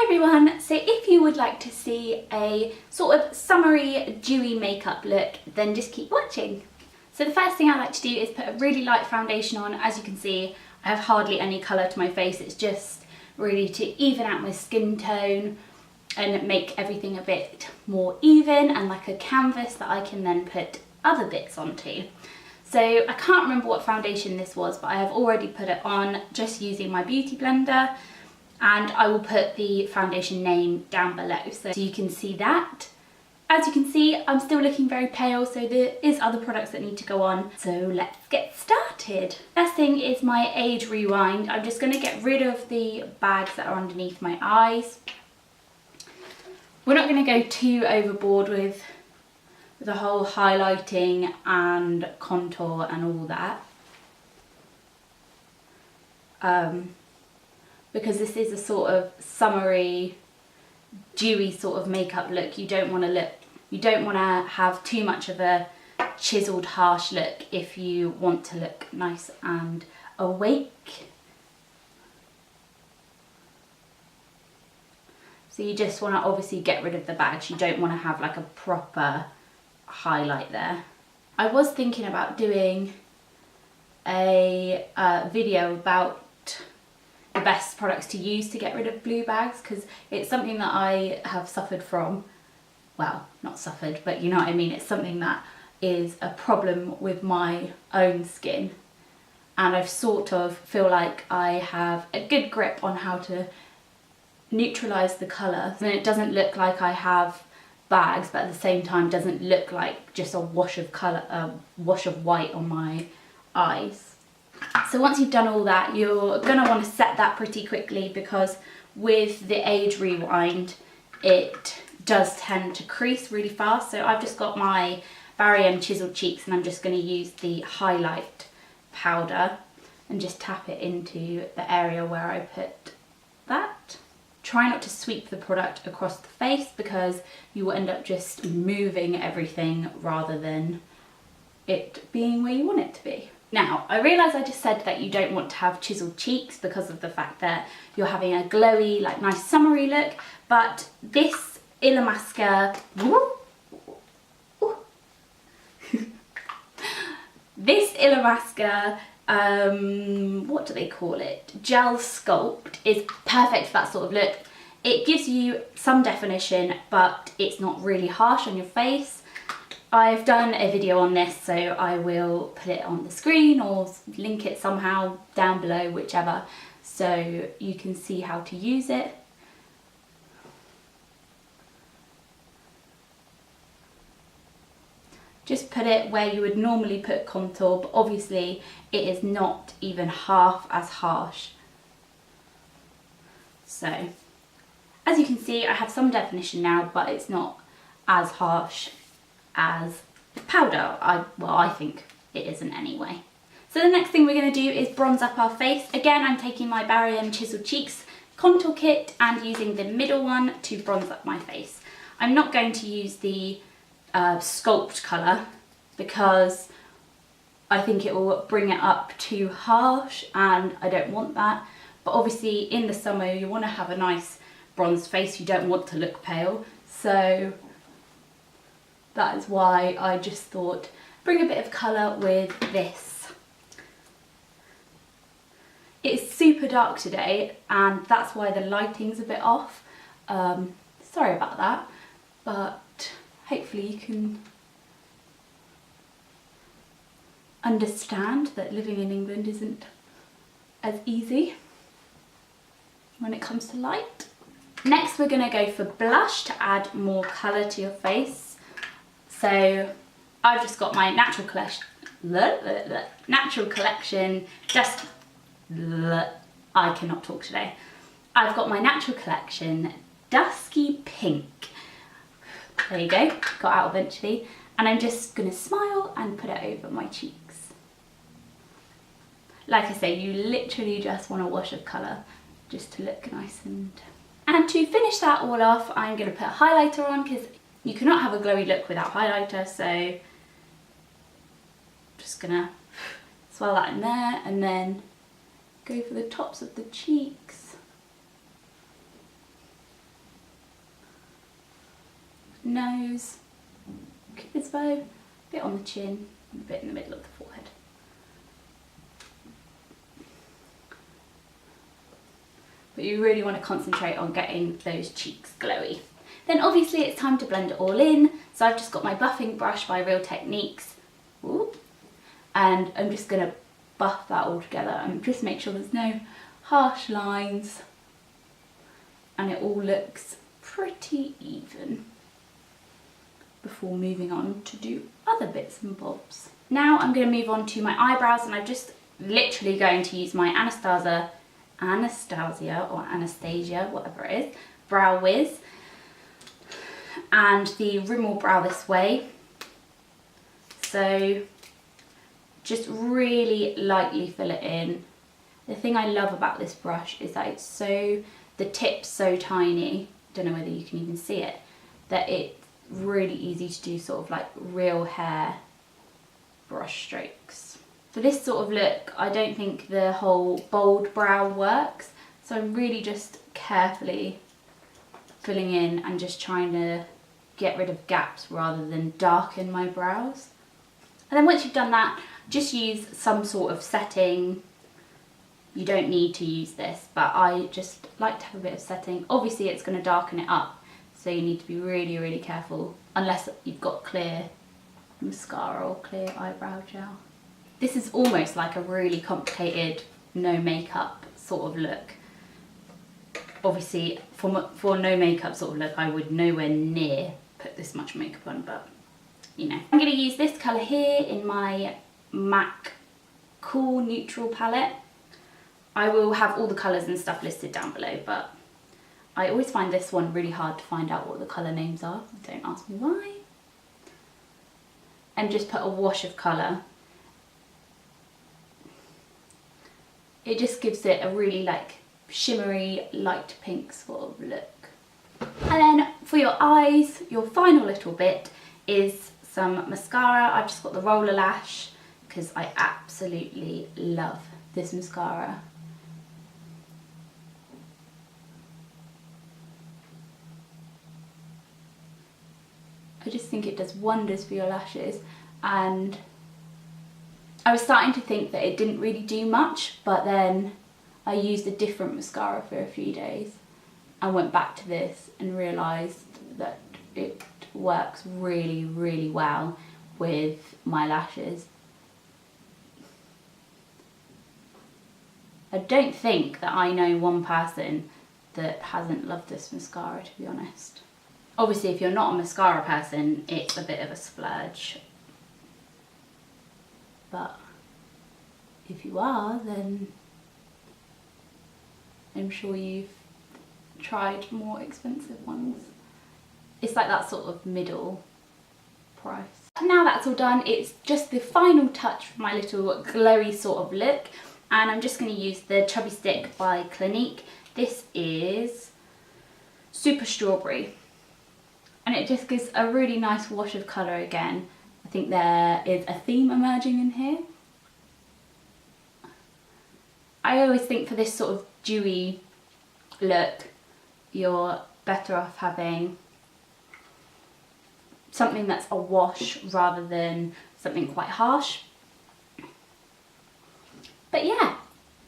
Hi everyone, so if you would like to see a sort of summery dewy makeup look, then just keep watching. So the first thing I like to do is put a really light foundation on. As you can see, I have hardly any colour to my face. It's just really to even out my skin tone and make everything a bit more even and like a canvas that I can then put other bits onto. So I can't remember what foundation this was, but I have already put it on just using my beauty blender. And I will put the foundation name down below so you can see that. As you can see, I'm still looking very pale, so there is other products that need to go on. So let's get started. First thing is my Age Rewind. I'm just going to get rid of the bags that are underneath my eyes. We're not going to go too overboard with the whole highlighting and contour and all that. Because this is a sort of summery, dewy sort of makeup look. You don't want to have too much of a chiseled, harsh look if you want to look nice and awake. So you just want to obviously get rid of the bags. You don't want to have like a proper highlight there. I was thinking about doing a video about the best products to use to get rid of blue bags, because it's something that I have suffered from. Well, not suffered, but you know what I mean. It's something that is a problem with my own skin, and I've sort of feel like I have a good grip on how to neutralize the color, and it doesn't look like I have bags, but at the same time doesn't look like just a wash of color, a wash of white on my eyes. So once you've done all that, you're going to want to set that pretty quickly, because with the Age Rewind it does tend to crease really fast. So I've just got my Barry M Chiseled Cheeks, and I'm just going to use the highlight powder and just tap it into the area where I put that. Try not to sweep the product across the face, because you will end up just moving everything rather than it being where you want it to be. Now, I realise I just said that you don't want to have chiseled cheeks because of the fact that you're having a glowy, like nice summery look, but this Illamasqua, what do they call it? Gel Sculpt is perfect for that sort of look. It gives you some definition, but it's not really harsh on your face. I've done a video on this, so I will put it on the screen or link it somehow down below, whichever, so you can see how to use it. Just put it where you would normally put contour, but obviously it is not even half as harsh. So, as you can see, I have some definition now, but it's not as harsh as powder. I think it isn't anyway. So the next thing we're going to do is bronze up our face. Again, I'm taking my Barry M Chiseled Cheeks contour kit and using the middle one to bronze up my face. I'm not going to use the Sculpt colour because I think it will bring it up too harsh, and I don't want that. But obviously in the summer you want to have a nice bronzed face, you don't want to look pale, so that is why I just thought bring a bit of colour with this. It's super dark today, and that's why the lighting's a bit off. Sorry about that, but hopefully you can understand that living in England isn't as easy when it comes to light. Next we're going to go for blush to add more colour to your face. So I've just got my Natural Collection Dusky. I cannot talk today. I've got my Natural Collection Dusky Pink. There you go, got out eventually. And I'm just going to smile and put it over my cheeks. Like I say, you literally just want a wash of colour just to look nice. And to finish that all off, I'm going to put a highlighter on, because you cannot have a glowy look without highlighter, so I'm just gonna swirl that in there and then go for the tops of the cheeks. nose, Cupid's bow, a bit on the chin, and a bit in the middle of the forehead. But you really want to concentrate on getting those cheeks glowy. Then obviously it's time to blend it all in. So I've just got my buffing brush by Real Techniques. Ooh. And I'm just going to buff that all together and just make sure there's no harsh lines. And it all looks pretty even before moving on to do other bits and bobs. Now I'm going to move on to my eyebrows, and I'm just literally going to use my Anastasia, whatever it is, Brow Wiz, and the Rimmel Brow This Way. So just really lightly fill it in. The thing I love about this brush is that it's the tip's so tiny, don't know whether you can even see it, that it's really easy to do sort of like real hair brush strokes. For this sort of look, I don't think the whole bold brow works, so I'm really just carefully filling in and just trying to get rid of gaps rather than darken my brows. And then once you've done that, just use some sort of setting. You don't need to use this, but I just like to have a bit of setting. Obviously it's going to darken it up, so you need to be really, really careful, unless you've got clear mascara or clear eyebrow gel. This is almost like a really complicated no makeup sort of look. Obviously for no makeup sort of look, I would nowhere near put this much makeup on, but you know. I'm going to use this colour here in my MAC Cool Neutral palette. I will have all the colours and stuff listed down below, but I always find this one really hard to find out what the colour names are. Don't ask me why. And just put a wash of colour. It just gives it a really like shimmery light pink sort of look. And then for your eyes, your final little bit is some mascara. I've just got the Roller Lash because I absolutely love this mascara. I just think it does wonders for your lashes, and I was starting to think that it didn't really do much, but then I used a different mascara for a few days and went back to this and realised that it works really, really well with my lashes. I don't think that I know one person that hasn't loved this mascara, to be honest. Obviously, if you're not a mascara person, it's a bit of a splurge. But if you are, then I'm sure you've tried more expensive ones. It's like that sort of middle price. Now that's all done, it's just the final touch for my little glowy sort of look. And I'm just going to use the Chubby Stick by Clinique. This is Super Strawberry. And it just gives a really nice wash of colour again. I think there is a theme emerging in here. I always think for this sort of dewy look, you're better off having something that's a wash rather than something quite harsh. But yeah,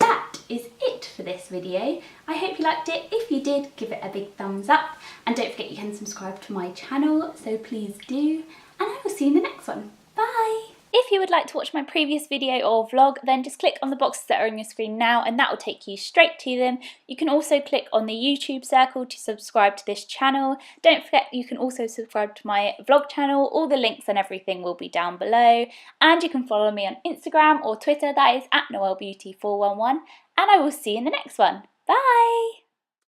that is it for this video. I hope you liked it. If you did, give it a big thumbs up. And don't forget you can subscribe to my channel, so please do. And I will see you in the next one. Bye! If you would like to watch my previous video or vlog, then just click on the boxes that are on your screen now and that will take you straight to them. You can also click on the YouTube circle to subscribe to this channel. Don't forget you can also subscribe to my vlog channel. All the links and everything will be down below. And you can follow me on Instagram or Twitter, that is @NoelleBeauty411. And I will see you in the next one. Bye!